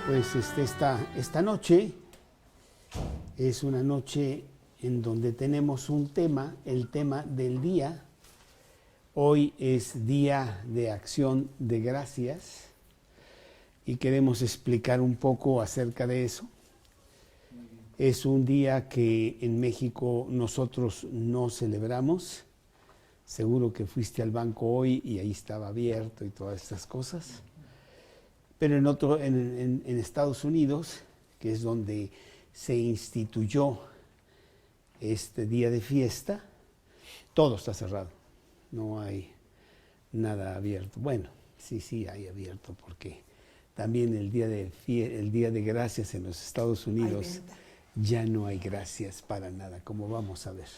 Pues esta noche es una noche en donde tenemos un tema, el tema del día. Hoy es Día de Acción de Gracias y queremos explicar un poco acerca de eso. Es un día que en México nosotros no celebramos. Seguro que fuiste al banco hoy y ahí estaba abierto y todas estas cosas. Pero en Estados Unidos, que es donde se instituyó este día de fiesta, todo está cerrado. No hay nada abierto. Bueno, sí hay abierto, porque también el día de gracias en los Estados Unidos ya no hay gracias para nada, como vamos a ver.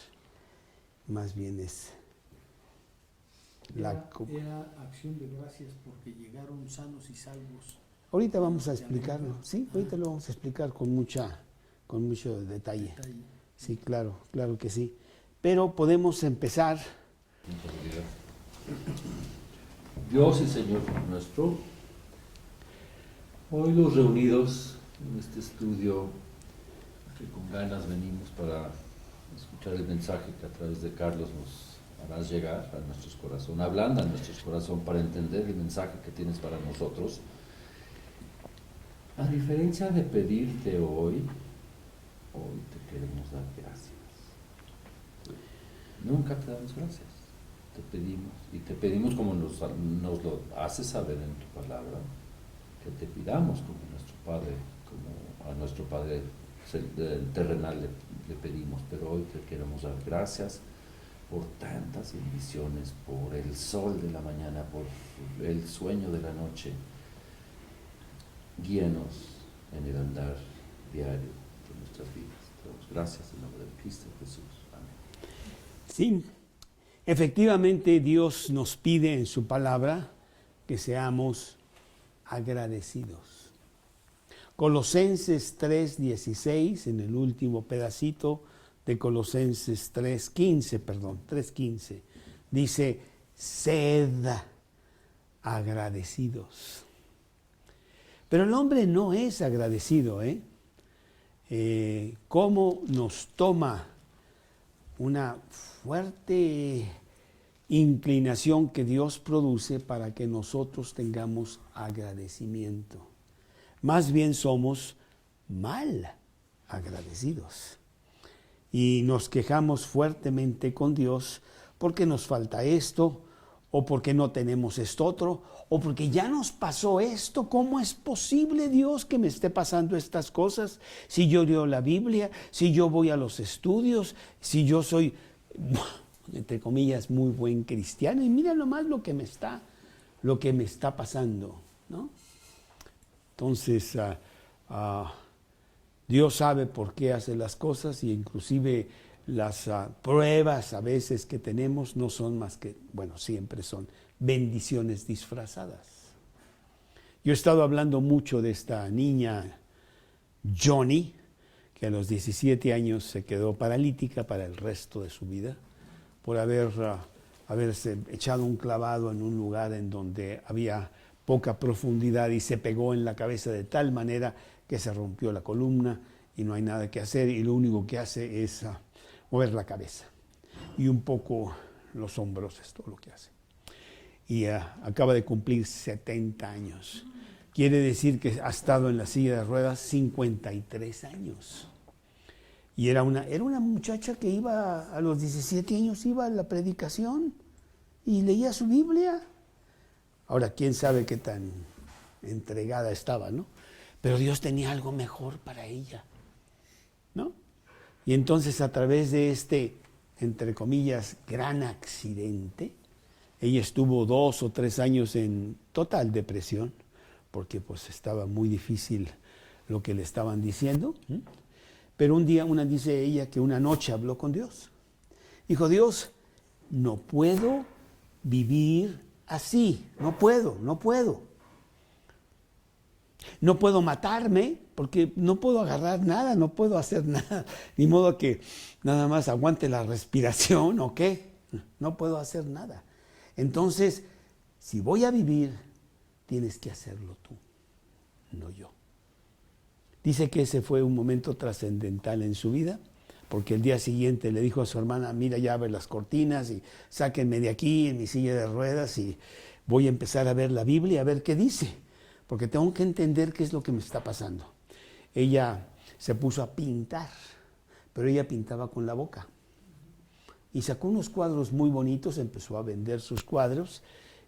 Más bien es era acción de gracias porque llegaron sanos y salvos. Ahorita vamos a explicarlo, sí, ahorita lo vamos a explicar con mucho detalle. Sí, claro que sí. Pero podemos empezar. Dios y Señor nuestro, hoy los reunidos en este estudio, que con ganas venimos para escuchar el mensaje que a través de Carlos nos harás llegar a nuestros corazones, ablanda a nuestros corazones para entender el mensaje que tienes para nosotros. A diferencia de pedirte hoy te queremos dar gracias. Nunca te damos gracias. Te pedimos como nos lo haces saber en tu palabra, que te pidamos como nuestro Padre, como a nuestro Padre terrenal le pedimos, pero hoy te queremos dar gracias por tantas bendiciones, por el sol de la mañana, por el sueño de la noche. Guíanos en el andar diario de nuestras vidas. Te damos gracias en nombre de Cristo Jesús. Amén. Sí, efectivamente Dios nos pide en su palabra que seamos agradecidos. Colosenses 3:16, en el último pedacito de Colosenses 3:15, dice, sed agradecidos. Pero el hombre no es agradecido, ¿Cómo nos toma una fuerte inclinación que Dios produce para que nosotros tengamos agradecimiento? Más bien somos mal agradecidos. Y nos quejamos fuertemente con Dios porque nos falta esto, o porque no tenemos esto otro, o porque ya nos pasó esto. ¿Cómo es posible, Dios, que me esté pasando estas cosas? Si yo leo la Biblia, si yo voy a los estudios, si yo soy, entre comillas, muy buen cristiano, y mira nomás lo que me está pasando, ¿no? Entonces, Dios sabe por qué hace las cosas, y inclusive las pruebas a veces que tenemos no son más que, siempre son bendiciones disfrazadas. Yo he estado hablando mucho de esta niña Johnny, que a los 17 años se quedó paralítica para el resto de su vida, por haberse echado un clavado en un lugar en donde había poca profundidad y se pegó en la cabeza de tal manera que se rompió la columna y no hay nada que hacer, y lo único que hace es mover la cabeza y un poco los hombros, es todo lo que hace. Y acaba de cumplir 70 años. Quiere decir que ha estado en la silla de ruedas 53 años. Y era una muchacha que iba a los 17 años, iba a la predicación y leía su Biblia. Ahora, quién sabe qué tan entregada estaba, ¿no? Pero Dios tenía algo mejor para ella, ¿no? Y entonces, a través de entre comillas, gran accidente, ella estuvo 2 o 3 años en total depresión, porque pues estaba muy difícil lo que le estaban diciendo. Pero una dice ella que una noche habló con Dios. Dijo, Dios, no puedo vivir así, no puedo. No puedo matarme, porque no puedo agarrar nada, no puedo hacer nada, ni modo que nada más aguante la respiración o qué, no puedo hacer nada. Entonces, si voy a vivir, tienes que hacerlo tú, no yo. Dice que ese fue un momento trascendental en su vida, porque el día siguiente le dijo a su hermana, mira, ya abre las cortinas y sáquenme de aquí en mi silla de ruedas y voy a empezar a ver la Biblia, a ver qué dice, porque tengo que entender qué es lo que me está pasando. Ella se puso a pintar, pero ella pintaba con la boca. Y sacó unos cuadros muy bonitos, empezó a vender sus cuadros,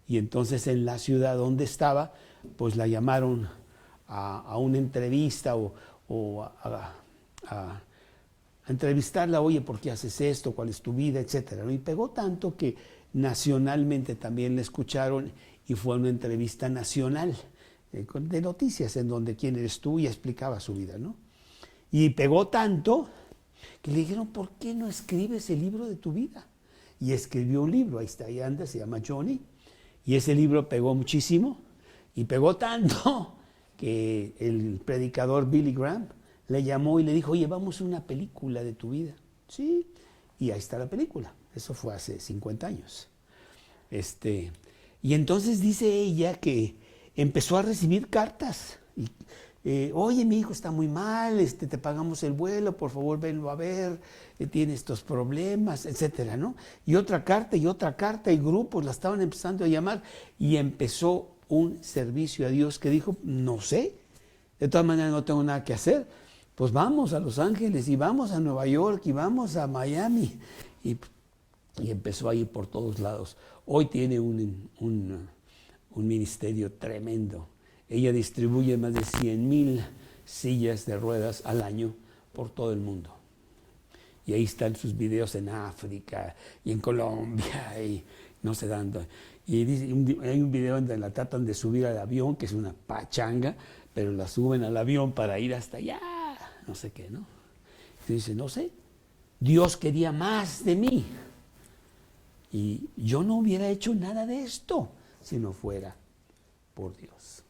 y entonces en la ciudad donde estaba, pues la llamaron a una entrevista o a entrevistarla, oye, ¿por qué haces esto? ¿Cuál es tu vida? Etcétera, ¿no? Y pegó tanto que nacionalmente también la escucharon y fue una entrevista nacional de noticias en donde quién eres tú y explicaba su vida, ¿no? Y pegó tanto que le dijeron, ¿por qué no escribes el libro de tu vida? Y escribió un libro, ahí está, ahí anda, se llama Johnny, y ese libro pegó muchísimo y pegó tanto que el predicador Billy Graham le llamó y le dijo, oye, vamos a una película de tu vida. Sí, y ahí está la película. Eso fue hace 50 años. Y entonces dice ella que empezó a recibir cartas. Oye, mi hijo está muy mal, te pagamos el vuelo, por favor, venlo a ver, tiene estos problemas, etcétera, ¿no? Y otra carta, y grupos la estaban empezando a llamar, y empezó un servicio a Dios que dijo, no sé, de todas maneras no tengo nada que hacer, pues vamos a Los Ángeles, y vamos a Nueva York, y vamos a Miami, y empezó a ir por todos lados. Hoy tiene un ministerio tremendo. Ella distribuye más de 100,000 sillas de ruedas al año por todo el mundo. Y ahí están sus videos en África y en Colombia y no sé dónde. Y hay un video donde la tratan de subir al avión, que es una pachanga, pero la suben al avión para ir hasta allá, no sé qué, ¿no? Y dice, no sé, Dios quería más de mí. Y yo no hubiera hecho nada de esto si no fuera por Dios.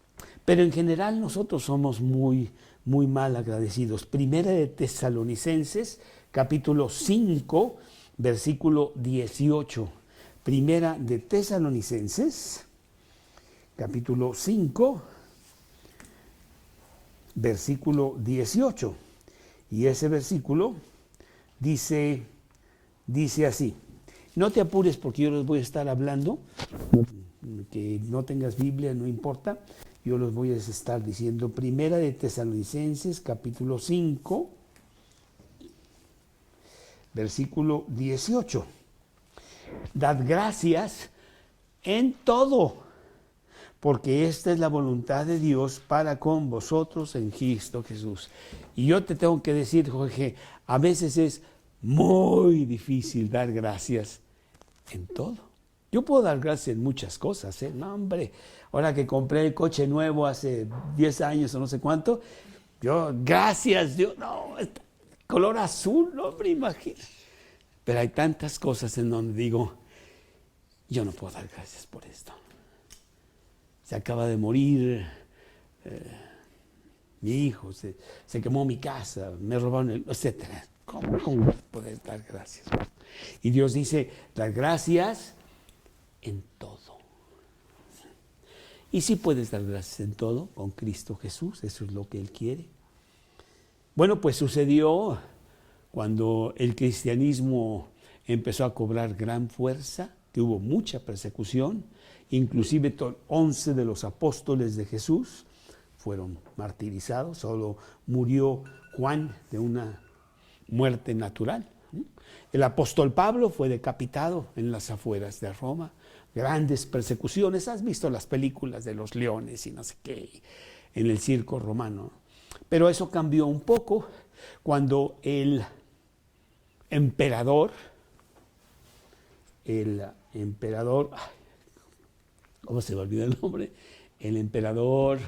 Pero en general nosotros somos muy, muy mal agradecidos. Primera de Tesalonicenses, capítulo 5, versículo 18. Primera de Tesalonicenses, capítulo 5, versículo 18. Y ese versículo dice así. No te apures porque yo les voy a estar hablando, que no tengas Biblia, no importa. Yo los voy a estar diciendo. Primera de Tesalonicenses, capítulo 5, versículo 18. Dad gracias en todo, porque esta es la voluntad de Dios para con vosotros en Cristo Jesús. Y yo te tengo que decir, Jorge, a veces es muy difícil dar gracias en todo. Yo puedo dar gracias en muchas cosas, ¿eh? No, hombre, ahora que compré el coche nuevo hace 10 años o no sé cuánto, yo, gracias, Dios, no, está color azul, no, hombre, imagina. Pero hay tantas cosas en donde digo, yo no puedo dar gracias por esto. Se acaba de morir mi hijo, se quemó mi casa, me robaron etcétera. ¿Cómo poder dar gracias? Y Dios dice, dar gracias en todo. Y sí puedes dar gracias en todo con Cristo Jesús, eso es lo que Él quiere. Bueno, pues sucedió cuando el cristianismo empezó a cobrar gran fuerza, que hubo mucha persecución, inclusive 11 de los apóstoles de Jesús fueron martirizados, solo murió Juan de una muerte natural. El apóstol Pablo fue decapitado en las afueras de Roma. Grandes persecuciones, has visto las películas de los leones y no sé qué, en el circo romano. Pero eso cambió un poco cuando el emperador, ¿cómo se me olvidó el nombre? El emperador,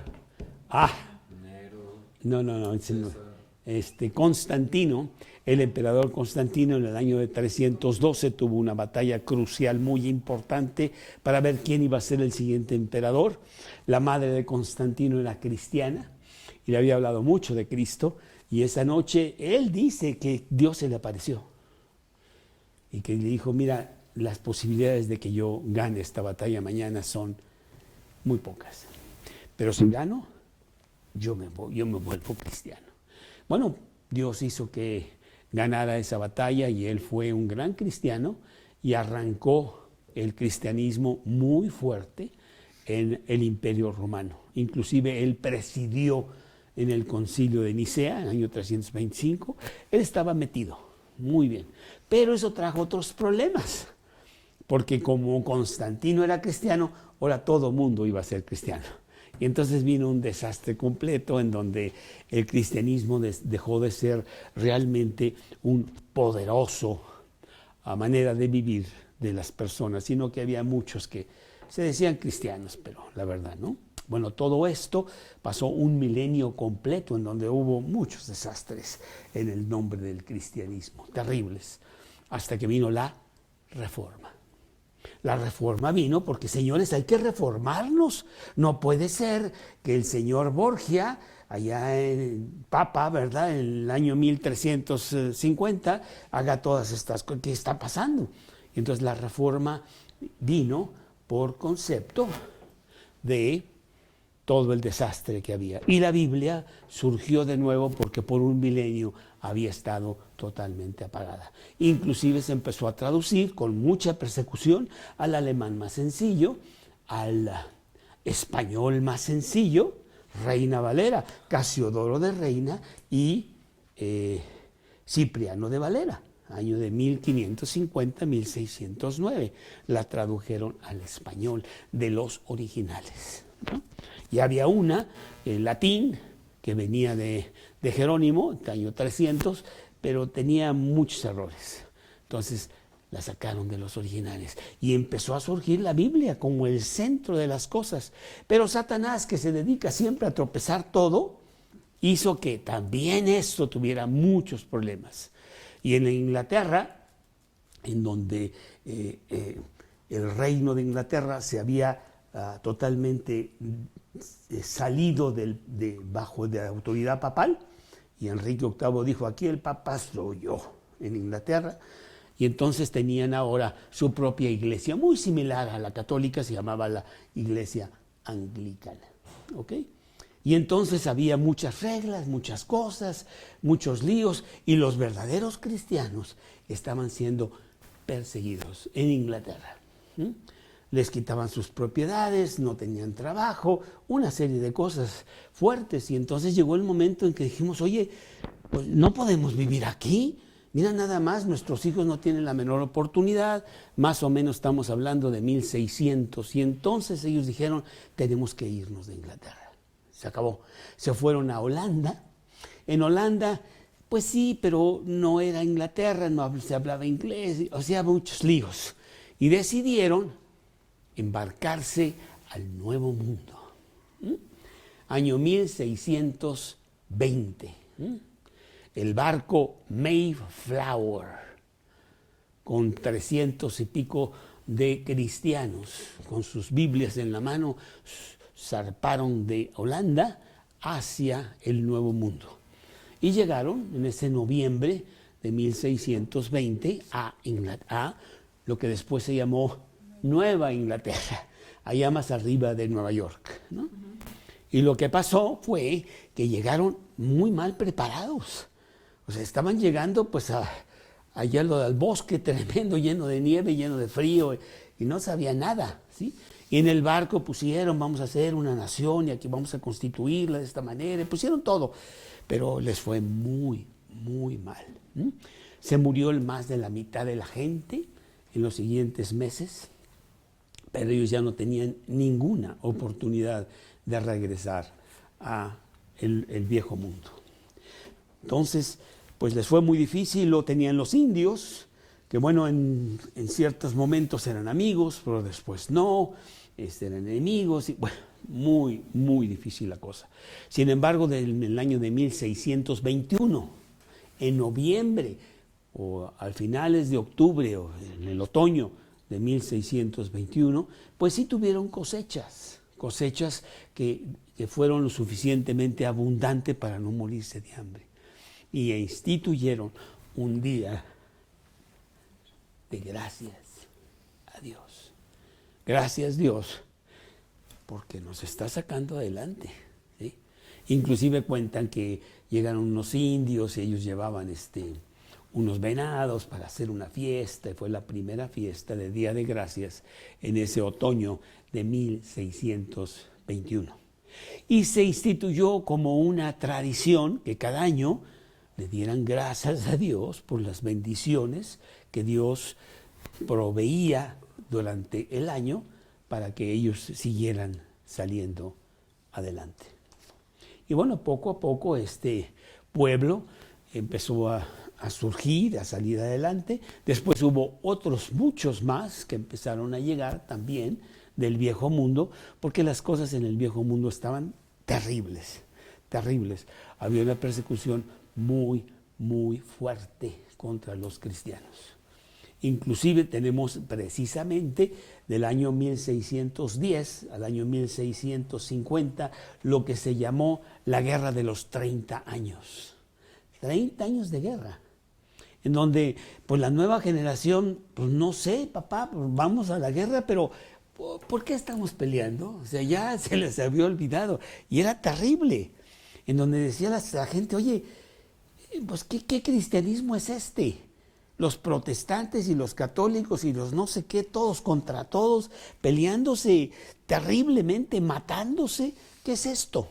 Constantino, el emperador Constantino en el año de 312 tuvo una batalla crucial muy importante para ver quién iba a ser el siguiente emperador. La madre de Constantino era cristiana y le había hablado mucho de Cristo, y esa noche él dice que Dios se le apareció y que le dijo, mira, las posibilidades de que yo gane esta batalla mañana son muy pocas, pero si gano, yo me vuelvo cristiano. Bueno, Dios hizo que ganara esa batalla y él fue un gran cristiano y arrancó el cristianismo muy fuerte en el Imperio Romano. Inclusive él presidió en el Concilio de Nicea, en el año 325. Él estaba metido, muy bien. Pero eso trajo otros problemas, porque como Constantino era cristiano, ahora todo mundo iba a ser cristiano. Y entonces vino un desastre completo en donde el cristianismo dejó de ser realmente un poderoso manera de vivir de las personas, sino que había muchos que se decían cristianos, pero la verdad, ¿no? Bueno, todo esto pasó un milenio completo en donde hubo muchos desastres en el nombre del cristianismo, terribles, hasta que vino la Reforma. La Reforma vino porque, señores, hay que reformarnos. No puede ser que el señor Borgia, allá en Papa, ¿verdad?, en el año 1350, haga todas estas cosas. ¿Qué está pasando? Entonces la Reforma vino por concepto de todo el desastre que había. Y la Biblia surgió de nuevo porque por un milenio había estado totalmente apagada. Inclusive se empezó a traducir con mucha persecución al alemán más sencillo, al español más sencillo, Reina Valera, Casiodoro de Reina y Cipriano de Valera, año de 1550-1609. La tradujeron al español de los originales, ¿no? Y había una en latín que venía de Jerónimo, del año 300, pero tenía muchos errores. Entonces la sacaron de los originales y empezó a surgir la Biblia como el centro de las cosas. Pero Satanás, que se dedica siempre a tropezar todo, hizo que también esto tuviera muchos problemas. Y en Inglaterra, en donde el reino de Inglaterra se había totalmente salido bajo de autoridad papal, y Enrique VIII dijo: aquí el papa soy yo, en Inglaterra. Y entonces tenían ahora su propia iglesia, muy similar a la católica, se llamaba la iglesia anglicana, ¿ok? Y entonces había muchas reglas, muchas cosas, muchos líos, y los verdaderos cristianos estaban siendo perseguidos en Inglaterra. Les quitaban sus propiedades, no tenían trabajo, una serie de cosas fuertes. Y entonces llegó el momento en que dijimos: oye, pues no podemos vivir aquí. Mira nada más, nuestros hijos no tienen la menor oportunidad. Más o menos estamos hablando de 1600. Y entonces ellos dijeron: tenemos que irnos de Inglaterra. Se acabó. Se fueron a Holanda. En Holanda, pues sí, pero no era Inglaterra, no se hablaba inglés, o sea, muchos líos. Y decidieron embarcarse al Nuevo Mundo. Año 1620. El barco Mayflower, con 300 y pico de cristianos, con sus Biblias en la mano, zarparon de Holanda hacia el Nuevo Mundo. Y llegaron en ese noviembre de 1620 a lo que después se llamó Nueva Inglaterra, allá más arriba de Nueva York, ¿no? Y lo que pasó fue que llegaron muy mal preparados. O sea, estaban llegando pues allá al bosque tremendo, lleno de nieve, lleno de frío, y no sabía nada, ¿sí? Y en el barco pusieron: vamos a hacer una nación y aquí vamos a constituirla de esta manera. Y pusieron todo, pero les fue muy, muy mal. Se murió más de la mitad de la gente en los siguientes meses, pero ellos ya no tenían ninguna oportunidad de regresar a el viejo mundo. Entonces, pues les fue muy difícil. Lo tenían los indios, que bueno, en ciertos momentos eran amigos, pero después no, eran enemigos, y bueno, muy, muy difícil la cosa. Sin embargo, en el año de 1621, en noviembre, o al finales de octubre, o en el otoño de 1621, pues sí tuvieron cosechas que fueron lo suficientemente abundantes para no morirse de hambre. Y instituyeron un día de gracias a Dios. Gracias, Dios, porque nos está sacando adelante, ¿sí? Inclusive cuentan que llegaron unos indios y ellos llevaban unos venados para hacer una fiesta. Y fue la primera fiesta de Día de Gracias en ese otoño de 1621. Y se instituyó como una tradición que cada año le dieran gracias a Dios por las bendiciones que Dios proveía durante el año para que ellos siguieran saliendo adelante. Y bueno, poco a poco este pueblo empezó a surgir, a salir adelante. Después hubo otros muchos más que empezaron a llegar también del viejo mundo, porque las cosas en el viejo mundo estaban terribles, terribles. Había una persecución muy, muy fuerte contra los cristianos. Inclusive tenemos precisamente del año 1610 al año 1650 lo que se llamó la Guerra de los 30 años. 30 años de guerra, en donde pues la nueva generación, pues no sé, papá, pues vamos a la guerra, pero ¿por qué estamos peleando? O sea, ya se les había olvidado. Y era terrible, en donde decía la gente, oye, pues ¿qué cristianismo es este? Los protestantes y los católicos y los no sé qué, todos contra todos, peleándose terriblemente, matándose. ¿Qué es esto?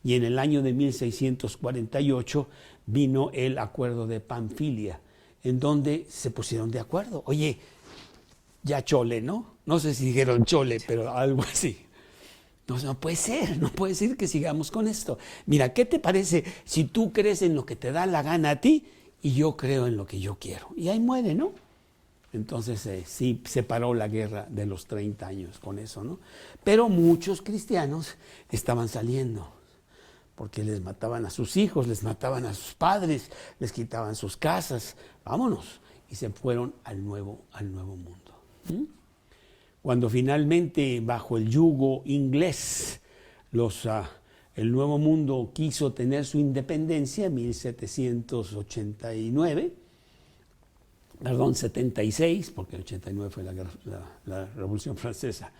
Y en el año de 1648 vino el Acuerdo de Panfilia, en donde se pusieron de acuerdo. Oye, ya chole, ¿no? No sé si dijeron chole, pero algo así. No puede ser que sigamos con esto. Mira, ¿qué te parece si tú crees en lo que te da la gana a ti y yo creo en lo que yo quiero? Y ahí muere, ¿no? Entonces sí, se paró la guerra de los 30 años con eso, ¿no? Pero muchos cristianos estaban saliendo, porque les mataban a sus hijos, les mataban a sus padres, les quitaban sus casas. Vámonos. Y se fueron al nuevo mundo. Cuando finalmente, bajo el yugo inglés, el Nuevo Mundo quiso tener su independencia en 76, porque el 89 fue la Revolución Francesa.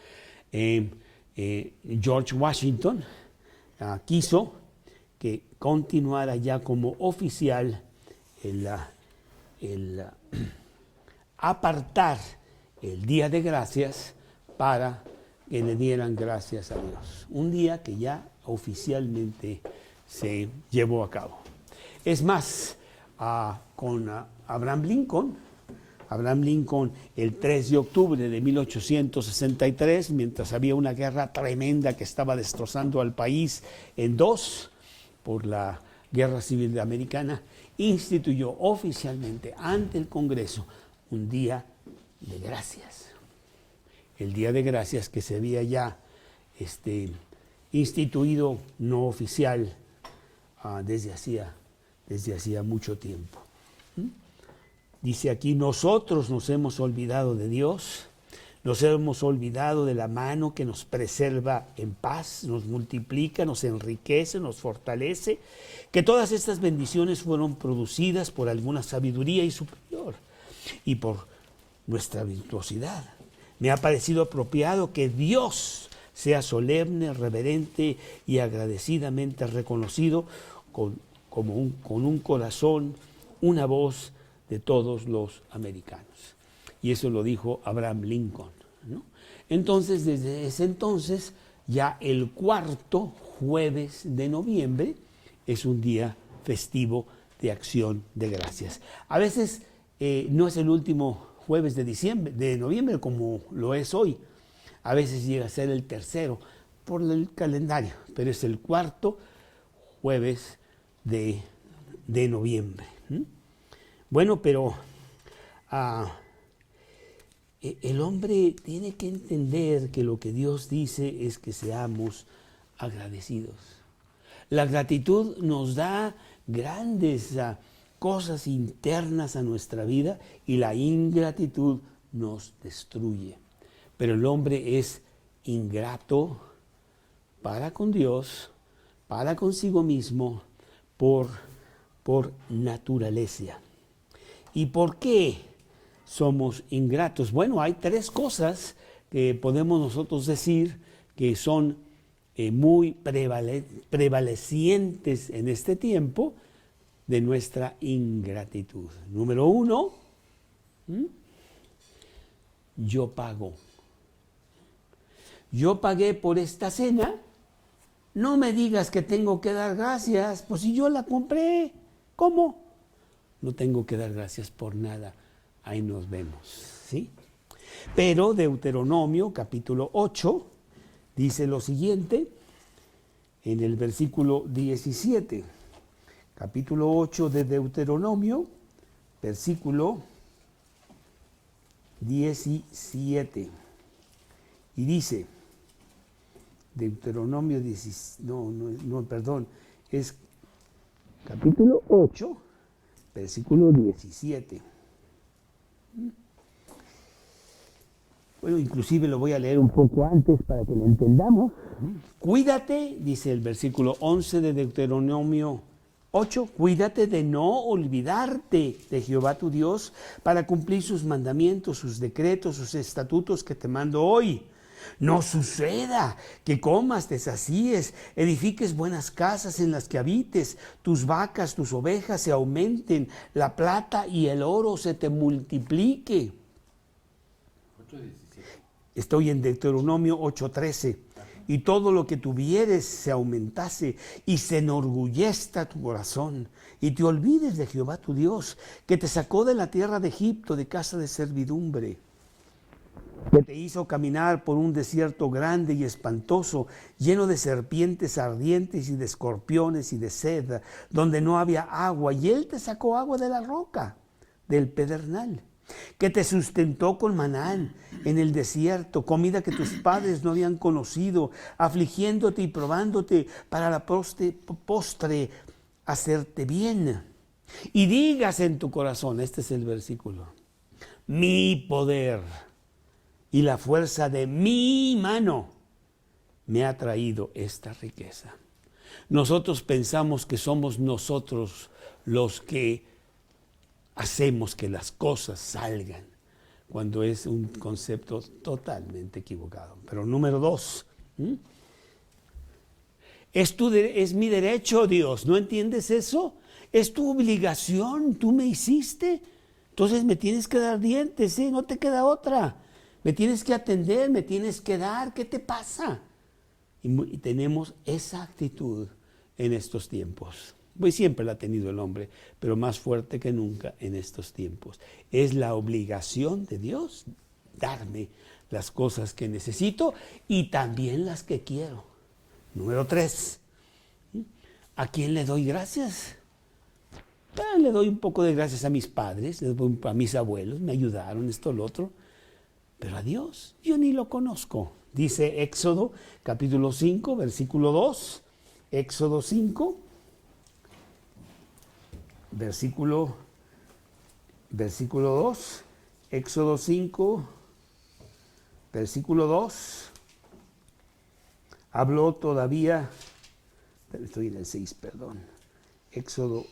George Washington quiso que continuara ya como oficial el apartar el Día de Gracias para que le dieran gracias a Dios. Un día que ya oficialmente se llevó a cabo. Es más, con Abraham Lincoln, el 3 de octubre de 1863, mientras había una guerra tremenda que estaba destrozando al país en dos por la Guerra Civil Americana, instituyó oficialmente ante el Congreso un día de gracias. El Día de Gracias que se había ya instituido no oficial desde hacía mucho tiempo. Dice aquí, nosotros nos hemos olvidado de Dios, nos hemos olvidado de la mano que nos preserva en paz, nos multiplica, nos enriquece, nos fortalece, que todas estas bendiciones fueron producidas por alguna sabiduría y superior y por nuestra virtuosidad. Me ha parecido apropiado que Dios sea solemne, reverente y agradecidamente reconocido con un corazón, una voz de todos los americanos. Y eso lo dijo Abraham Lincoln, ¿no? Entonces, desde ese entonces, ya el cuarto jueves de noviembre es un día festivo de acción de gracias. A veces no es el último jueves de noviembre como lo es hoy. A veces llega a ser el tercero por el calendario, pero es el cuarto jueves de noviembre. Bueno, pero el hombre tiene que entender que lo que Dios dice es que seamos agradecidos. La gratitud nos da grandes cosas internas a nuestra vida y la ingratitud nos destruye. Pero el hombre es ingrato para con Dios, para consigo mismo, por naturaleza. ¿Y por qué somos ingratos? Bueno, hay tres cosas que podemos nosotros decir que son muy prevalecientes en este tiempo de nuestra ingratitud. Número 1, yo pago. Yo pagué por esta cena, no me digas que tengo que dar gracias, pues si yo la compré, ¿cómo? No tengo que dar gracias por nada, ahí nos vemos, ¿sí? Pero Deuteronomio capítulo 8 dice lo siguiente en el versículo 17, capítulo 8 de Deuteronomio, versículo 17, y dice, Deuteronomio 10, es capítulo 8, versículo 17. Bueno, inclusive lo voy a leer un poco antes para que lo entendamos. Cuídate, dice el versículo 11 de Deuteronomio 8, cuídate de no olvidarte de Jehová tu Dios para cumplir sus mandamientos, sus decretos, sus estatutos que te mando hoy. No suceda que comas, te sacíes, edifiques buenas casas en las que habites, tus vacas, tus ovejas se aumenten, la plata y el oro se te multiplique. Estoy en Deuteronomio 8:13. Y todo lo que tuvieres se aumentase y se enorgullezca tu corazón y te olvides de Jehová tu Dios, que te sacó de la tierra de Egipto, de casa de servidumbre, que te hizo caminar por un desierto grande y espantoso, lleno de serpientes ardientes y de escorpiones y de sed, donde no había agua, y él te sacó agua de la roca, del pedernal, que te sustentó con maná en el desierto, comida que tus padres no habían conocido, afligiéndote y probándote para la postre hacerte bien. Y digas en tu corazón, este es el versículo, mi poder y la fuerza de mi mano me ha traído esta riqueza. Nosotros pensamos que somos nosotros los que hacemos que las cosas salgan, cuando es un concepto totalmente equivocado. Pero número 2, es mi derecho, Dios, ¿no entiendes eso? Es tu obligación, tú me hiciste, entonces me tienes que dar dientes, ¿sí? No te queda otra. Me tienes que atender, me tienes que dar, ¿qué te pasa? Y tenemos esa actitud en estos tiempos. Pues siempre la ha tenido el hombre, pero más fuerte que nunca en estos tiempos. Es la obligación de Dios darme las cosas que necesito y también las que quiero. Número 3, ¿a quién le doy gracias? Le doy un poco de gracias a mis padres, le doy a mis abuelos, me ayudaron, esto, lo otro. Pero a Dios, yo ni lo conozco. Dice Éxodo, capítulo 5, versículo 2. Éxodo 5, versículo 2. Éxodo 5, versículo 2. Habló todavía, estoy en el 6, perdón. Éxodo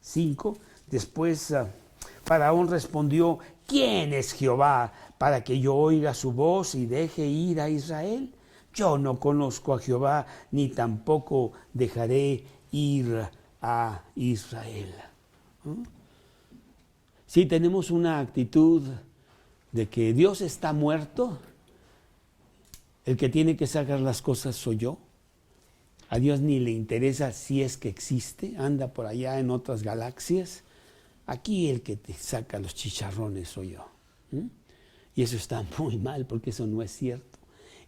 5, después Faraón respondió, ¿quién es Jehová para que yo oiga su voz y deje ir a Israel? Yo no conozco a Jehová, ni tampoco dejaré ir a Israel. Si tenemos una actitud de que Dios está muerto, el que tiene que sacar las cosas soy yo. A Dios ni le interesa si es que existe, anda por allá en otras galaxias. Aquí el que te saca los chicharrones soy yo. Y eso está muy mal porque eso no es cierto.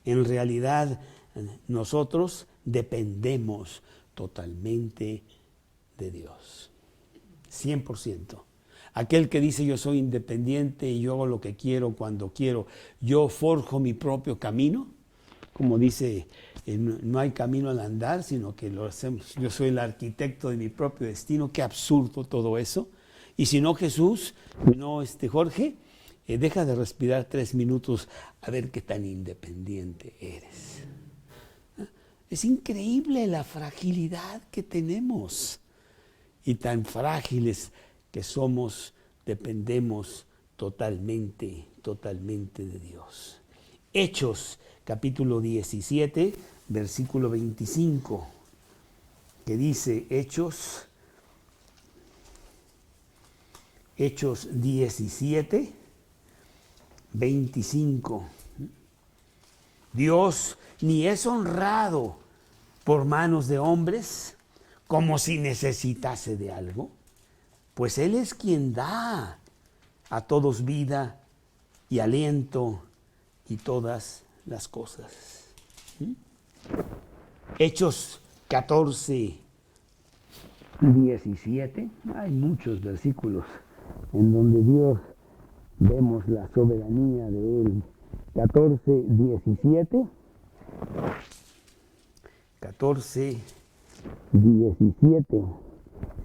En realidad nosotros dependemos totalmente de Dios. 100%. Aquel que dice yo soy independiente y yo hago lo que quiero cuando quiero, yo forjo mi propio camino, como dice, no hay camino al andar, sino que lo hacemos. Yo soy el arquitecto de mi propio destino. Qué absurdo todo eso. Y si no Jesús, no Jorge, deja de respirar 3 minutos a ver qué tan independiente eres. Es increíble la fragilidad que tenemos y tan frágiles que somos, dependemos totalmente de Dios. Hechos, capítulo 17, versículo 25, que dice Hechos 17, 25. Dios ni es honrado por manos de hombres como si necesitase de algo, pues Él es quien da a todos vida y aliento y todas las cosas. Hechos 14, 17, hay muchos versículos en donde Dios vemos la soberanía de Él. 14, 17. 14, 17.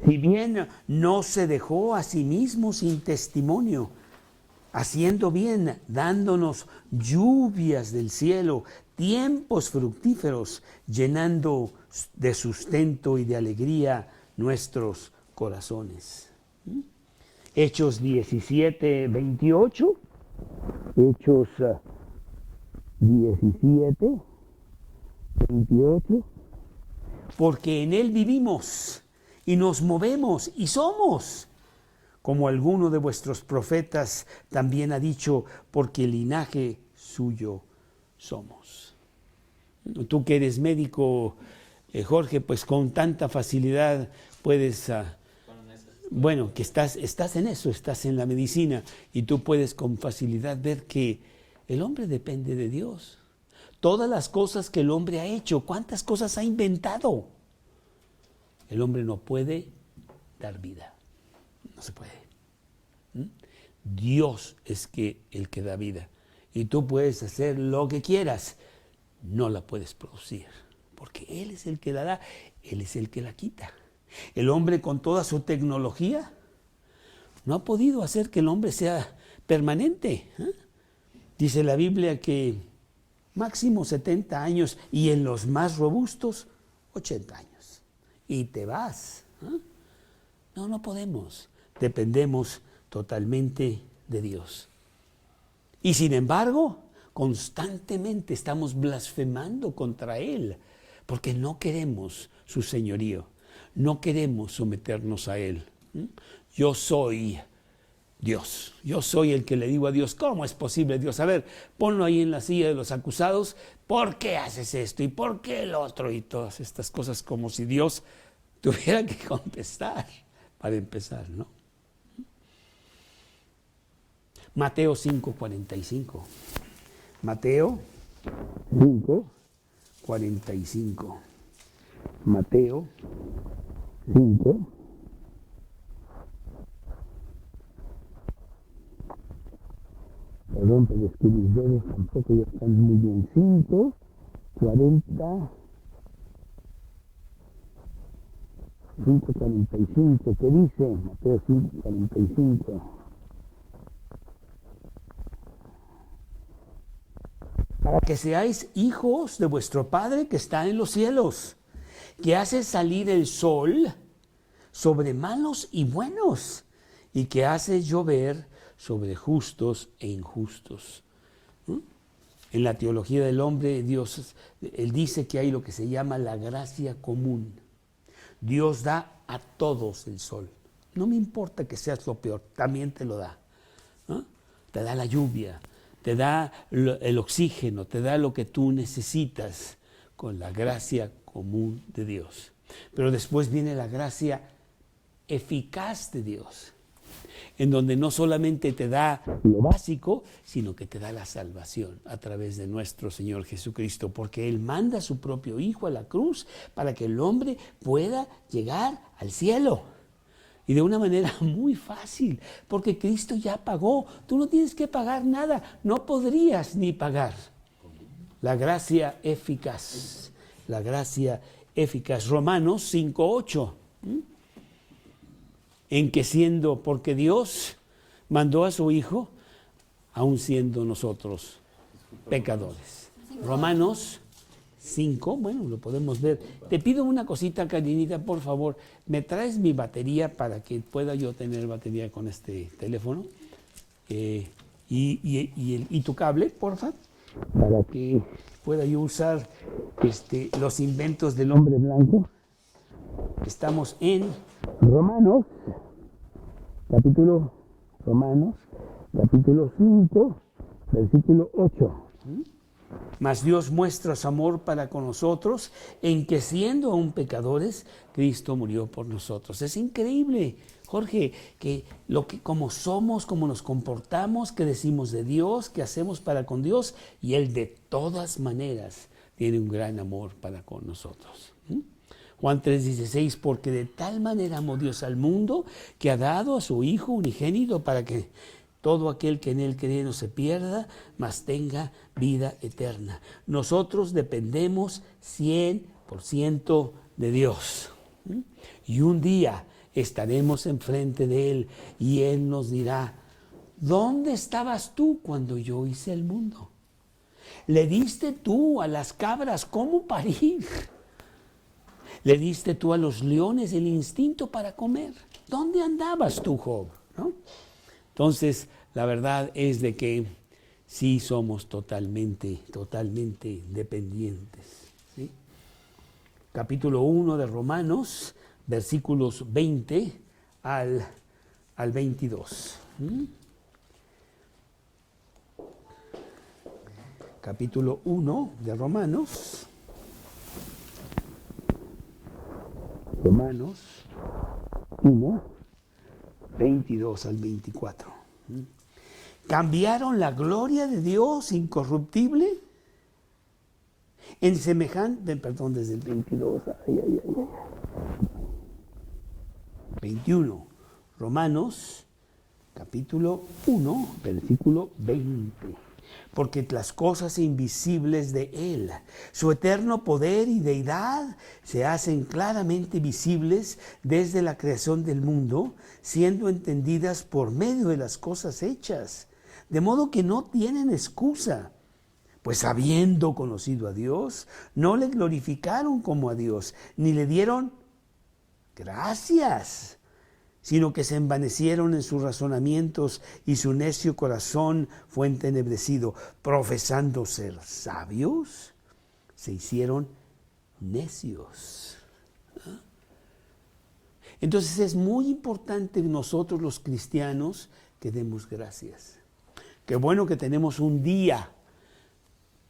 Si bien no se dejó a sí mismo sin testimonio, haciendo bien, dándonos lluvias del cielo, tiempos fructíferos, llenando de sustento y de alegría nuestros corazones. Hechos 17, 28. Hechos 17, 28. Porque en Él vivimos y nos movemos y somos, como alguno de vuestros profetas también ha dicho, porque linaje suyo somos. Tú que eres médico, Jorge, pues con tanta facilidad puedes, bueno, que estás en eso, estás en la medicina, y tú puedes con facilidad ver que el hombre depende de Dios. Todas las cosas que el hombre ha hecho, ¿cuántas cosas ha inventado? El hombre no puede dar vida, no se puede. Dios es el que da vida, y tú puedes hacer lo que quieras, no la puedes producir, porque Él es el que la da, Él es el que la quita. El hombre, con toda su tecnología, no ha podido hacer que el hombre sea permanente. Dice la Biblia que máximo 70 años y en los más robustos 80 años. Y te vas. No podemos. Dependemos totalmente de Dios. Y sin embargo, constantemente estamos blasfemando contra Él, porque no queremos su señorío, no queremos someternos a Él. Yo soy Dios, yo soy el que le digo a Dios, ¿cómo es posible, Dios? A ver, ponlo ahí en la silla de los acusados, ¿por qué haces esto? ¿Y por qué el otro? Y todas estas cosas, como si Dios tuviera que contestar, para empezar, ¿no? Mateo 5:45. Mateo 5:45. Mateo 5. Perdón, pero es que mis dedos tampoco ya están muy bien. 5:45. ¿Qué dice? Mateo 5:45. Para que seáis hijos de vuestro Padre que está en los cielos, que hace salir el sol sobre malos y buenos, y que hace llover sobre justos e injustos. En la teología del hombre, Él dice que hay lo que se llama la gracia común. Dios da a todos el sol. No me importa que seas lo peor, también te lo da. Te da la lluvia, te da el oxígeno, te da lo que tú necesitas con la gracia común de Dios. Pero después viene la gracia eficaz de Dios, en donde no solamente te da lo básico, sino que te da la salvación a través de nuestro Señor Jesucristo, porque Él manda a su propio Hijo a la cruz para que el hombre pueda llegar al cielo. Y de una manera muy fácil, porque Cristo ya pagó. Tú no tienes que pagar nada, no podrías ni pagar. La gracia eficaz, la gracia eficaz. Romanos 5:8. En que porque Dios mandó a su Hijo, aun siendo nosotros pecadores. Romanos 5, bueno, lo podemos ver. Te pido una cosita, Karinita, por favor. ¿Me traes mi batería para que pueda yo tener batería con este teléfono? Y tu cable, por favor. para que pueda yo usar los inventos del hombre blanco. Estamos en Romanos, capítulo 5, versículo 8. Mas Dios muestra su amor para con nosotros en que siendo aún pecadores, Cristo murió por nosotros. Es increíble, Jorge, como somos, cómo nos comportamos, qué decimos de Dios, qué hacemos para con Dios, y Él de todas maneras tiene un gran amor para con nosotros. Juan 3:16, porque de tal manera amó Dios al mundo que ha dado a su Hijo unigénito para que todo aquel que en Él cree no se pierda, mas tenga vida eterna. Nosotros dependemos 100% de Dios. Y un día estaremos enfrente de Él y Él nos dirá, ¿dónde estabas tú cuando yo hice el mundo? ¿Le diste tú a las cabras cómo parir? ¿Le diste tú a los leones el instinto para comer? ¿Dónde andabas tú, Job? ¿No? Entonces, la verdad es de que sí somos totalmente dependientes. ¿Sí? Capítulo 1 de Romanos, versículos 20 al 22. Capítulo 1 de Romanos 1, 22 al 24. ¿Cambiaron la gloria de Dios incorruptible en semejante, perdón, desde el 22, 21, Romanos, capítulo 1, versículo 20. Porque las cosas invisibles de Él, su eterno poder y deidad, se hacen claramente visibles desde la creación del mundo, siendo entendidas por medio de las cosas hechas, de modo que no tienen excusa. Pues habiendo conocido a Dios, no le glorificaron como a Dios, ni le dieron gracias, sino que se envanecieron en sus razonamientos y su necio corazón fue entenebrecido. Profesando ser sabios, se hicieron necios. Entonces es muy importante nosotros los cristianos que demos gracias. Qué bueno que tenemos un día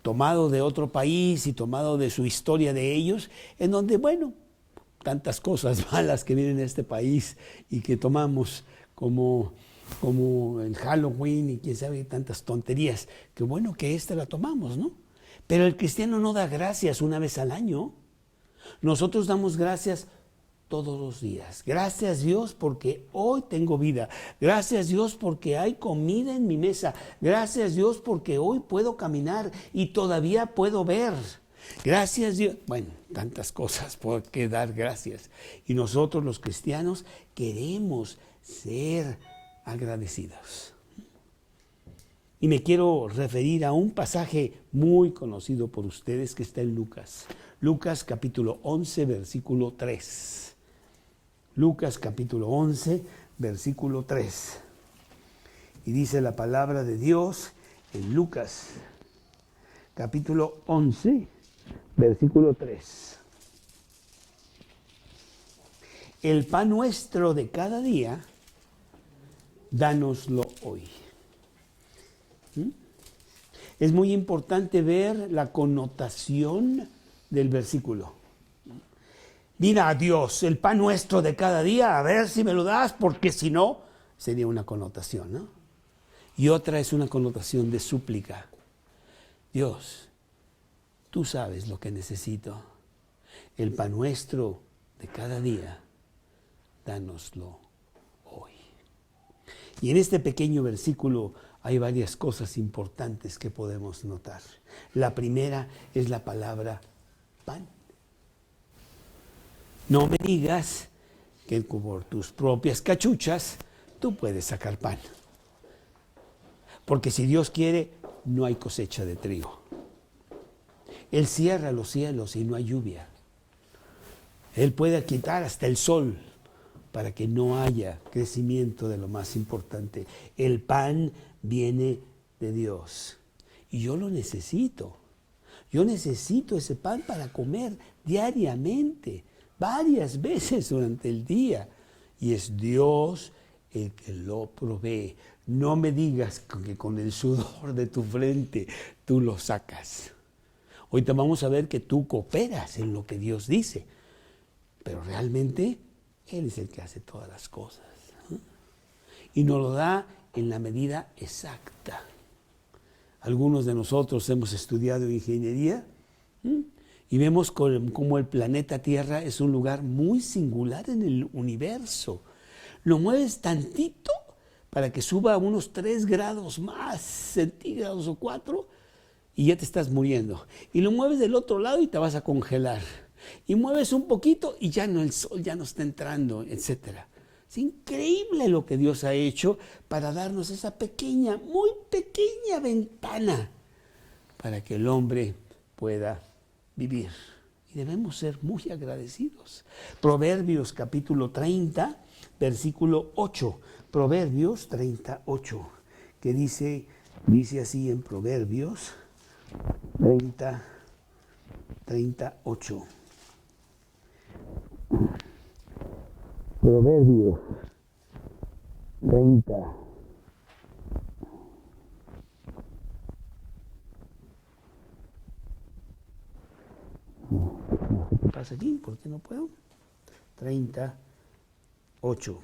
tomado de otro país y tomado de su historia de ellos, en donde, bueno, tantas cosas malas que vienen a este país y que tomamos como el Halloween y quién sabe tantas tonterías. Qué bueno que la tomamos, ¿no? Pero el cristiano no da gracias una vez al año. Nosotros damos gracias todos los días. Gracias Dios porque hoy tengo vida. Gracias Dios porque hay comida en mi mesa. Gracias Dios porque hoy puedo caminar y todavía puedo ver. Gracias Dios. Bueno, tantas cosas por qué dar gracias. Y nosotros los cristianos queremos ser agradecidos. Y me quiero referir a un pasaje muy conocido por ustedes que está en Lucas. Lucas capítulo 11, versículo 3. Lucas capítulo 11, versículo 3. Y dice la palabra de Dios en Lucas capítulo 11, versículo 3. El pan nuestro de cada día, dánoslo hoy. Es muy importante ver la connotación del versículo. Mira a Dios, el pan nuestro de cada día, a ver si me lo das, porque si no, sería una connotación, ¿no? Y otra es una connotación de súplica. Dios, tú sabes lo que necesito. El pan nuestro de cada día, dánoslo hoy. Y en este pequeño versículo hay varias cosas importantes que podemos notar. La primera es la palabra pan. No me digas que por tus propias cachuchas tú puedes sacar pan. Porque si Dios quiere, no hay cosecha de trigo. Él cierra los cielos y no hay lluvia. Él puede quitar hasta el sol para que no haya crecimiento de lo más importante. El pan viene de Dios. Y yo lo necesito. Yo necesito ese pan para comer diariamente, varias veces durante el día. Y es Dios el que lo provee. No me digas que con el sudor de tu frente tú lo sacas. Ahorita vamos a ver que tú cooperas en lo que Dios dice, pero realmente Él es el que hace todas las cosas. Y nos lo da en la medida exacta. Algunos de nosotros hemos estudiado ingeniería y vemos cómo el planeta Tierra es un lugar muy singular en el universo. Lo mueves tantito para que suba a unos 3 grados más centígrados o 4 y ya te estás muriendo. Y lo mueves del otro lado y te vas a congelar. Y mueves un poquito y ya no, el sol ya no está entrando, etcétera. Es increíble lo que Dios ha hecho para darnos esa pequeña, muy pequeña ventana para que el hombre pueda vivir. Y debemos ser muy agradecidos. Proverbios capítulo 30, versículo 8. Proverbios 38, que dice así en Proverbios 38. Proverbios 30. No sé qué pasa aquí, ¿por qué no puedo? 38.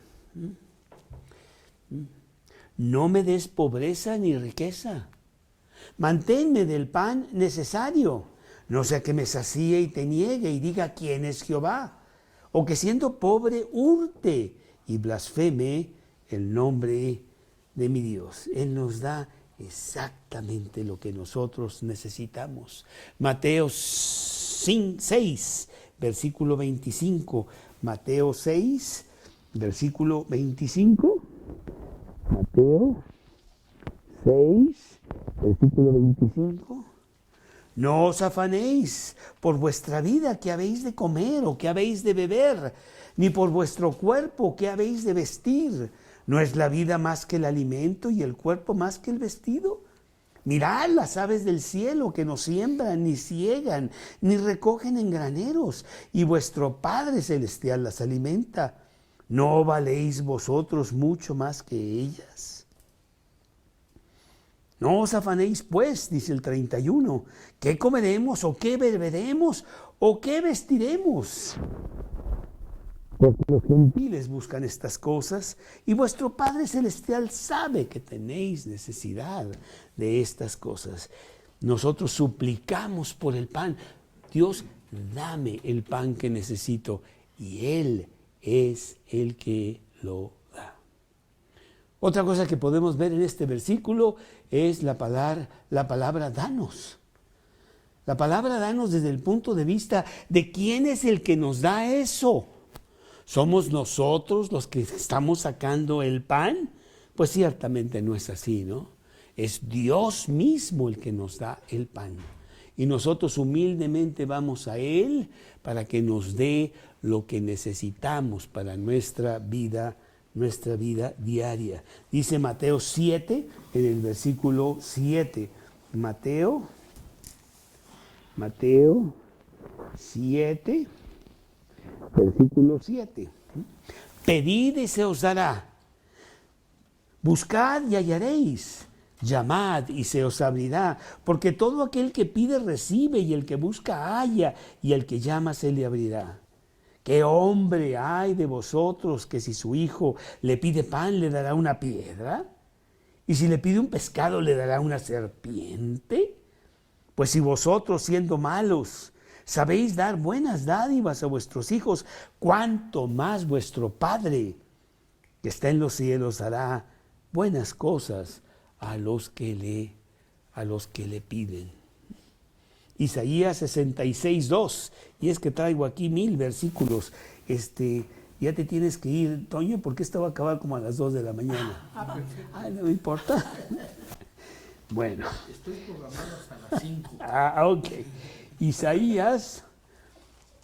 No me des pobreza ni riqueza. Manténme del pan necesario. No sea que me sacíe y te niegue y diga quién es Jehová. O que siendo pobre hurte y blasfeme el nombre de mi Dios. Él nos da exactamente lo que nosotros necesitamos. Mateo 6, versículo 25. Mateo 6, versículo 25. Mateo 6, versículo 25. No os afanéis por vuestra vida, qué habéis de comer o qué habéis de beber, ni por vuestro cuerpo, qué habéis de vestir. ¿No es la vida más que el alimento y el cuerpo más que el vestido? Mirad las aves del cielo, que no siembran, ni siegan, ni recogen en graneros, y vuestro Padre Celestial las alimenta. ¿No valéis vosotros mucho más que ellas? No os afanéis pues, dice el 31, ¿qué comeremos o qué beberemos o qué vestiremos? Porque los gentiles buscan estas cosas y vuestro Padre Celestial sabe que tenéis necesidad de estas cosas. Nosotros suplicamos por el pan. Dios, dame el pan que necesito, y Él es el que lo da. Otra cosa que podemos ver en este versículo es la palabra danos. La palabra danos desde el punto de vista de quién es el que nos da eso. ¿Somos nosotros los que estamos sacando el pan? Pues ciertamente no es así, ¿no? Es Dios mismo el que nos da el pan. Y nosotros humildemente vamos a Él para que nos dé lo que necesitamos para nuestra vida diaria. Dice Mateo 7, en el versículo 7. Mateo 7, versículo 7. Pedid y se os dará. Buscad y hallaréis. Llamad y se os abrirá, porque todo aquel que pide recibe, y el que busca halla, y el que llama se le abrirá. ¿Qué hombre hay de vosotros que si su hijo le pide pan le dará una piedra? ¿Y si le pide un pescado le dará una serpiente? Pues si vosotros, siendo malos, sabéis dar buenas dádivas a vuestros hijos, cuánto más vuestro Padre que está en los cielos dará buenas cosas a los que le piden. Isaías 66, 2. Y es que traigo aquí 1000 versículos. Ya te tienes que ir, Toño, porque esto va a acabar como a las 2 de la mañana. No me importa. Bueno. Estoy programado hasta las 5. Ok.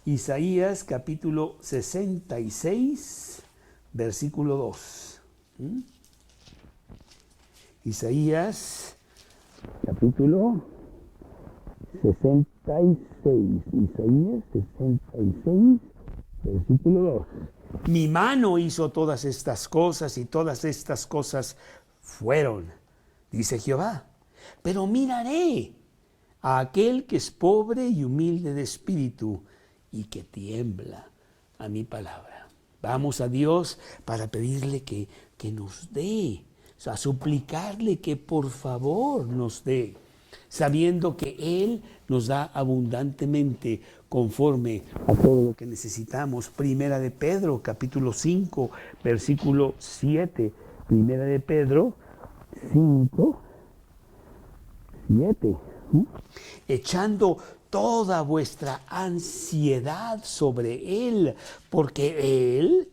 Isaías capítulo 66, versículo 2. Isaías capítulo 66, Isaías 66, versículo 2. Mi mano hizo todas estas cosas y todas estas cosas fueron, dice Jehová. Pero miraré a aquel que es pobre y humilde de espíritu y que tiembla a mi palabra. Vamos a Dios para pedirle que nos dé, o sea, suplicarle que por favor nos dé, sabiendo que Él nos da abundantemente conforme a todo lo que necesitamos. Primera de Pedro, capítulo 5, versículo 7. Primera de Pedro 5, 7. Echando toda vuestra ansiedad sobre Él, porque Él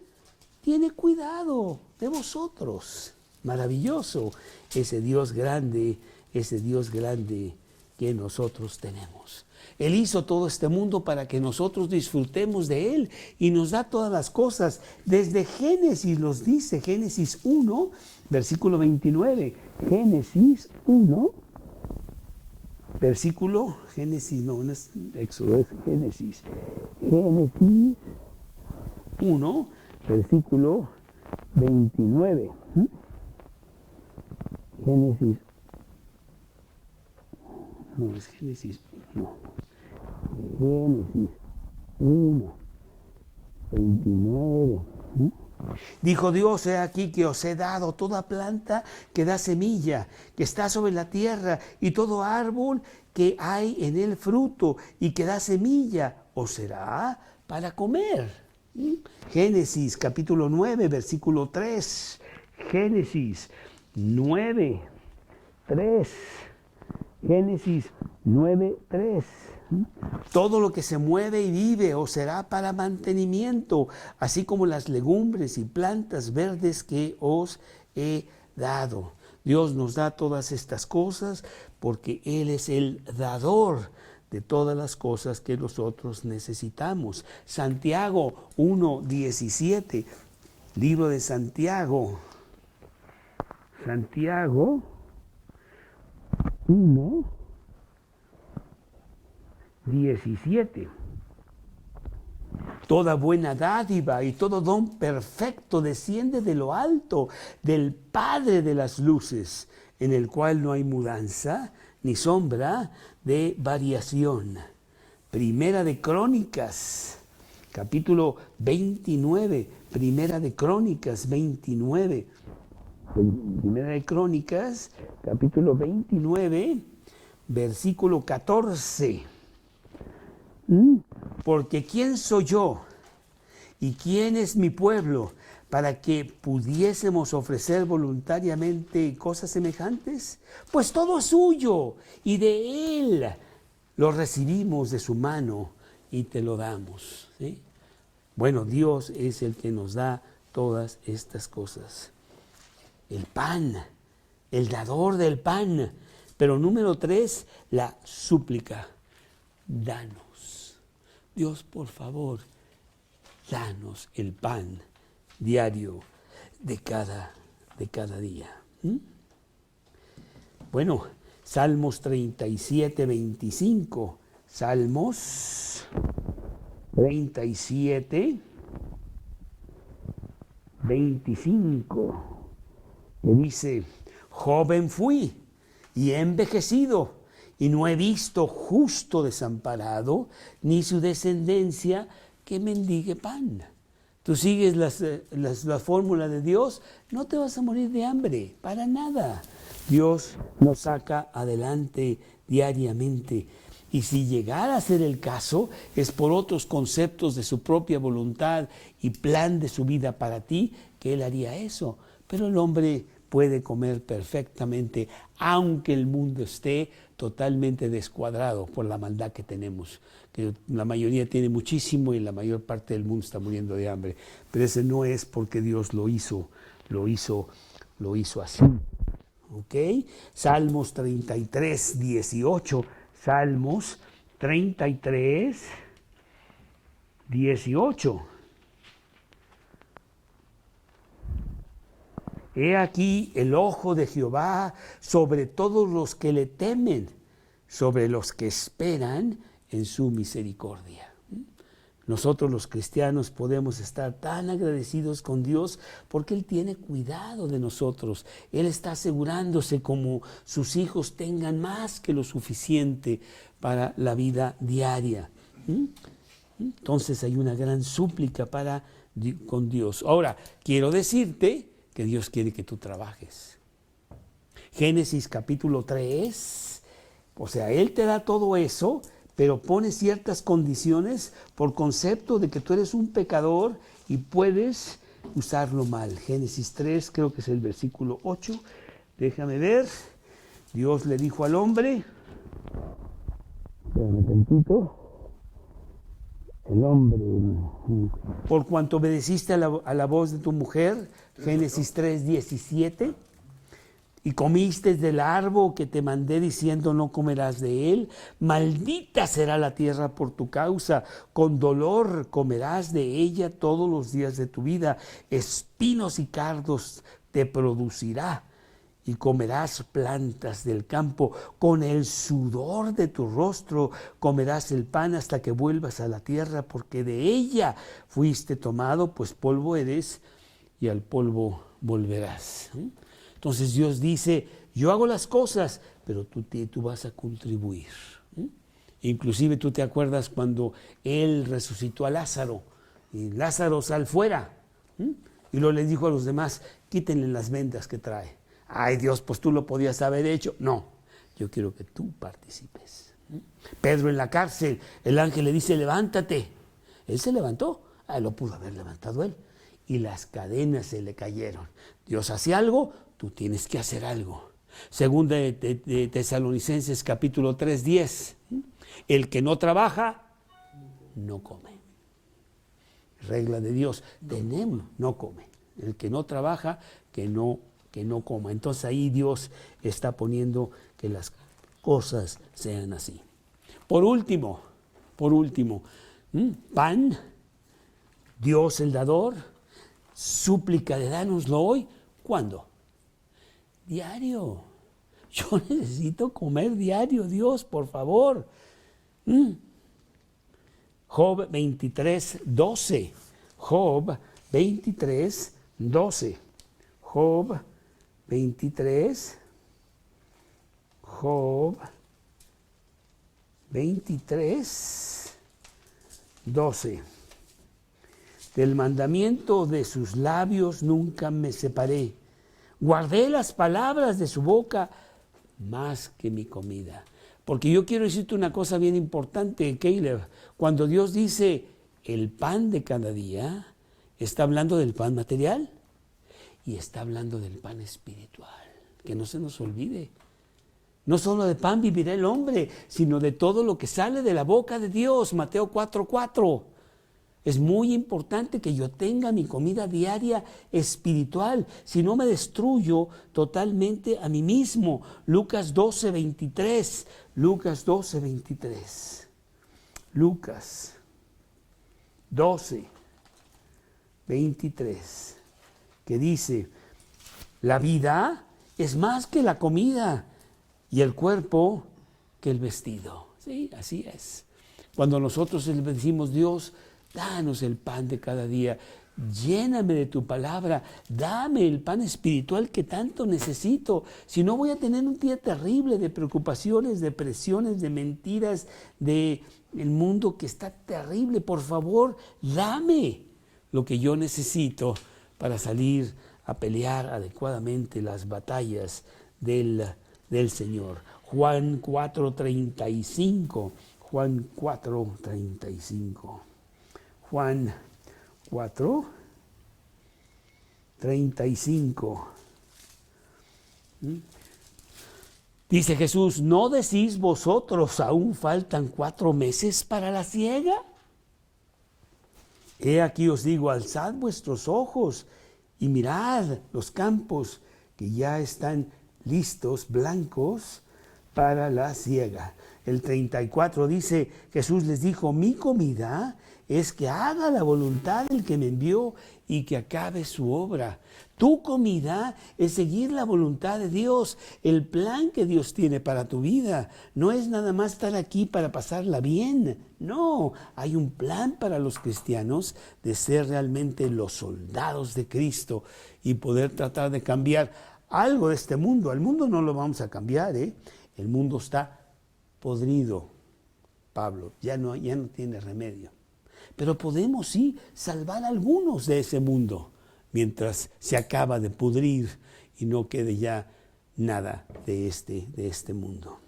tiene cuidado de vosotros. Maravilloso ese Dios grande que nosotros tenemos. Él hizo todo este mundo para que nosotros disfrutemos de Él y nos da todas las cosas. Desde Génesis nos dice, Génesis 1, versículo 29. Génesis 1, versículo, Génesis, no es Éxodo, es Génesis. Génesis 1, versículo 29. Génesis, no es Génesis, no. Génesis 1, 29. Dijo Dios, he aquí que os he dado toda planta que da semilla, que está sobre la tierra, y todo árbol que hay en él fruto y que da semilla, os será para comer. Génesis capítulo 9, versículo 3. Génesis 9, 3. Génesis 9, 3. Todo lo que se mueve y vive os será para mantenimiento, así como las legumbres y plantas verdes que os he dado. Dios nos da todas estas cosas porque Él es el dador de todas las cosas que nosotros necesitamos. Santiago 1:17, libro de Santiago. Santiago 1:17. Toda buena dádiva y todo don perfecto desciende de lo alto, del Padre de las luces, en el cual no hay mudanza ni sombra de variación. Primera de Crónicas, capítulo 29. Primera de Crónicas 29. Primera de Crónicas, capítulo 29, versículo 14. Porque ¿quién soy yo y quién es mi pueblo para que pudiésemos ofrecer voluntariamente cosas semejantes? Pues todo es suyo y de Él lo recibimos de su mano y te lo damos. ¿Sí? Bueno, Dios es el que nos da todas estas cosas. El pan, el dador del pan. Pero número 3, la súplica. Danos. Dios, por favor, danos el pan diario de cada día. Bueno, Salmos 37, 25. Salmos 37, 25. Que dice, joven fui y he envejecido, y no he visto justo desamparado, ni su descendencia que mendigue pan. Tú sigues la fórmula de Dios, no te vas a morir de hambre, para nada. Dios nos saca adelante diariamente. Y si llegara a ser el caso, es por otros conceptos de su propia voluntad y plan de su vida para ti, que Él haría eso. Pero el hombre puede comer perfectamente, aunque el mundo esté totalmente descuadrado por la maldad que tenemos, que la mayoría tiene muchísimo y la mayor parte del mundo está muriendo de hambre. Pero ese no es porque Dios lo hizo así. ¿Ok? Salmos 33, 18. Salmos 33, 18. He aquí el ojo de Jehová sobre todos los que le temen, sobre los que esperan en su misericordia. Nosotros los cristianos podemos estar tan agradecidos con Dios porque Él tiene cuidado de nosotros. Él está asegurándose como sus hijos tengan más que lo suficiente para la vida diaria. Entonces hay una gran súplica con Dios. Ahora, quiero decirte que Dios quiere que tú trabajes. Génesis capítulo 3, o sea, Él te da todo eso, pero pone ciertas condiciones por concepto de que tú eres un pecador y puedes usarlo mal. Génesis 3, creo que es el versículo 8. Déjame ver. Dios le dijo al hombre, espérame tantito, el hombre, por cuanto obedeciste a la voz de tu mujer, Génesis 3, 17, y comiste del árbol que te mandé diciendo no comerás de él, maldita será la tierra por tu causa, con dolor comerás de ella todos los días de tu vida, espinos y cardos te producirá, y comerás plantas del campo, con el sudor de tu rostro comerás el pan hasta que vuelvas a la tierra, porque de ella fuiste tomado, pues polvo eres, y al polvo volverás. Entonces Dios dice, yo hago las cosas, pero tú vas a contribuir. Inclusive tú te acuerdas cuando Él resucitó a Lázaro, y Lázaro sal fuera, y luego le dijo a los demás, quítenle las vendas que trae. Ay Dios, pues tú lo podías haber hecho. No, yo quiero que tú participes. Pedro en la cárcel, el ángel le dice, levántate. Él se levantó, lo pudo haber levantado él. Y las cadenas se le cayeron. Dios hace algo, tú tienes que hacer algo. Segunda de Tesalonicenses capítulo 3, 10. El que no trabaja, no come. Regla de Dios, no come. El que no trabaja, que no coma. Entonces ahí Dios está poniendo que las cosas sean así. Por último, pan, Dios el dador, súplica de dánoslo hoy. ¿Cuándo? Diario. Yo necesito comer diario, Dios, por favor. Job 23, 12. Job 23, 12. Job 23, Job 23, 12. Del mandamiento de sus labios nunca me separé. Guardé las palabras de su boca más que mi comida. Porque yo quiero decirte una cosa bien importante, Caleb. Cuando Dios dice el pan de cada día, está hablando del pan material. Y está hablando del pan espiritual, que no se nos olvide. No solo de pan vivirá el hombre, sino de todo lo que sale de la boca de Dios, Mateo 4:4. Es muy importante que yo tenga mi comida diaria espiritual, si no me destruyo totalmente a mí mismo. Lucas 12:23. Lucas 12:23. Lucas 12:23. Que dice, la vida es más que la comida y el cuerpo que el vestido. Sí, así es. Cuando nosotros le decimos, Dios, danos el pan de cada día, lléname de tu palabra, dame el pan espiritual que tanto necesito. Si no, voy a tener un día terrible de preocupaciones, de presiones, de mentiras, de el mundo que está terrible. Por favor, dame lo que yo necesito para salir a pelear adecuadamente las batallas del Señor. Juan 4:35. Juan 4:35. Juan 4:35. Dice Jesús, ¿no decís vosotros aún faltan 4 meses para la siega? He aquí os digo, alzad vuestros ojos y mirad los campos que ya están listos, blancos, para la siega. El 34 dice, Jesús les dijo, mi comida es que haga la voluntad del que me envió y que acabe su obra. Tu comida es seguir la voluntad de Dios, el plan que Dios tiene para tu vida. No es nada más estar aquí para pasarla bien. No, hay un plan para los cristianos de ser realmente los soldados de Cristo y poder tratar de cambiar algo de este mundo. Al mundo no lo vamos a cambiar, ¿eh? El mundo está podrido, Pablo, ya no tiene remedio. Pero podemos sí salvar a algunos de ese mundo mientras se acaba de pudrir y no quede ya nada de este mundo.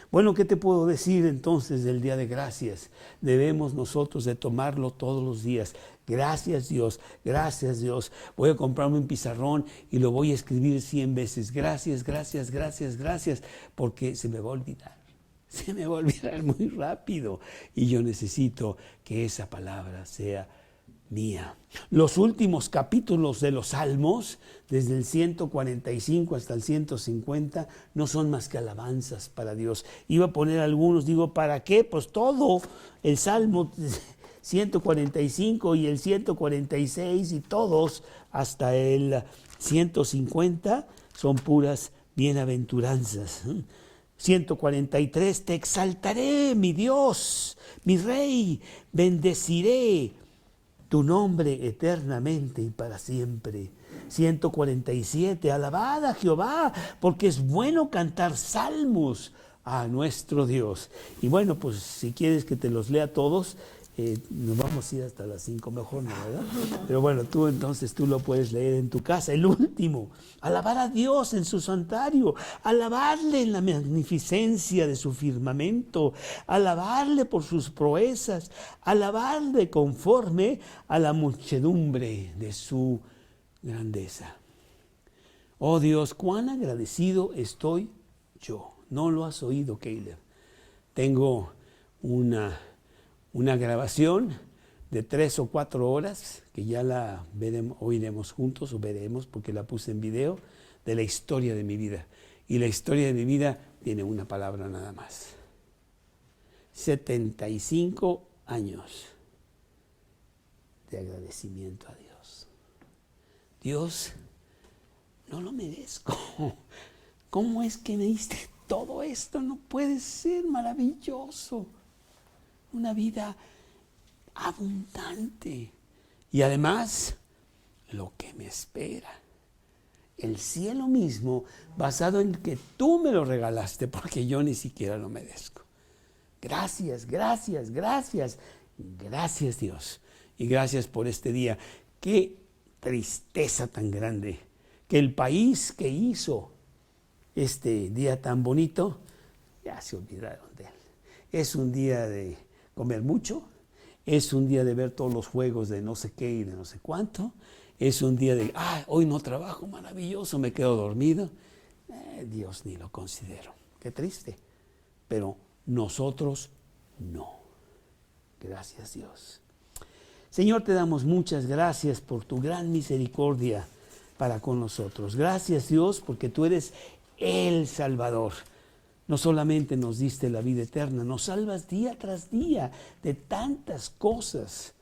Bueno, ¿qué te puedo decir entonces del Día de Gracias? Debemos nosotros de tomarlo todos los días. Gracias Dios, gracias Dios. Voy a comprarme un pizarrón y lo voy a escribir 100 veces. Gracias, gracias, gracias, gracias, porque se me va a olvidar. Se me va a olvidar muy rápido y yo necesito que esa palabra sea mía. Los últimos capítulos de los Salmos, desde el 145 hasta el 150, no son más que alabanzas para Dios. Iba a poner algunos, digo, ¿para qué? Pues todo el Salmo 145 y el 146 y todos hasta el 150 son puras bienaventuranzas. 143, te exaltaré, mi Dios, mi Rey, bendeciré tu nombre eternamente y para siempre. 147, alabad a Jehová, porque es bueno cantar salmos a nuestro Dios. Y bueno, pues si quieres que te los lea todos, nos vamos a ir hasta las 5, mejor no, ¿verdad? Pero bueno, tú lo puedes leer en tu casa. El último, alabar a Dios en su santuario, alabarle en la magnificencia de su firmamento, alabarle por sus proezas, alabarle conforme a la muchedumbre de su grandeza. Oh Dios, cuán agradecido estoy yo. No lo has oído, Caleb. Tengo una grabación de 3 o 4 horas, que ya la oiremos juntos o veremos porque la puse en video, de la historia de mi vida. Y la historia de mi vida tiene una palabra nada más. 75 años de agradecimiento a Dios. Dios, no lo merezco. ¿Cómo es que me diste todo esto? No puede ser, maravilloso. Una vida abundante. Y además, lo que me espera. El cielo mismo, basado en que tú me lo regalaste, porque yo ni siquiera lo merezco. Gracias, gracias, gracias. Gracias, Dios. Y gracias por este día. Qué tristeza tan grande que el país que hizo este día tan bonito, ya se olvidaron de él. Es un día de comer mucho, es un día de ver todos los juegos de no sé qué y de no sé cuánto, es un día de, hoy no trabajo, maravilloso, me quedo dormido. Dios ni lo considero. Qué triste. Pero nosotros no. Gracias, Dios. Señor, te damos muchas gracias por tu gran misericordia para con nosotros. Gracias, Dios, porque tú eres el Salvador. No solamente nos diste la vida eterna, nos salvas día tras día de tantas cosas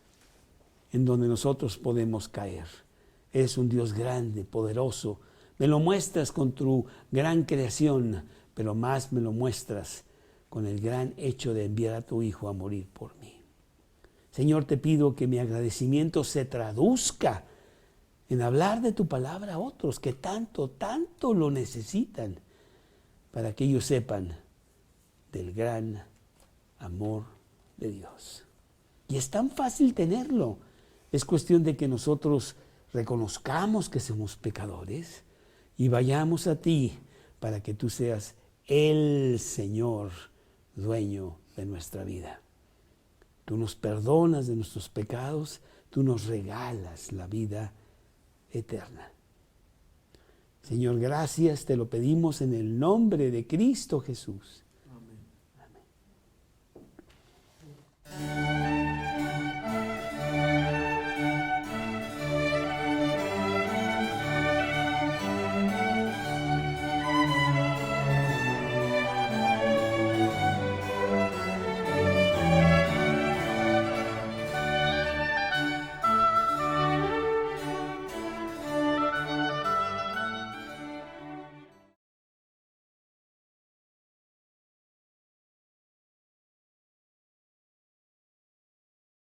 en donde nosotros podemos caer. Eres un Dios grande, poderoso. Me lo muestras con tu gran creación, pero más me lo muestras con el gran hecho de enviar a tu Hijo a morir por mí. Señor, te pido que mi agradecimiento se traduzca en hablar de tu palabra a otros que tanto, tanto lo necesitan, para que ellos sepan del gran amor de Dios. Y es tan fácil tenerlo. Es cuestión de que nosotros reconozcamos que somos pecadores y vayamos a ti para que tú seas el Señor, dueño de nuestra vida. Tú nos perdonas de nuestros pecados, tú nos regalas la vida eterna. Señor, gracias, te lo pedimos en el nombre de Cristo Jesús. Amén. Amén.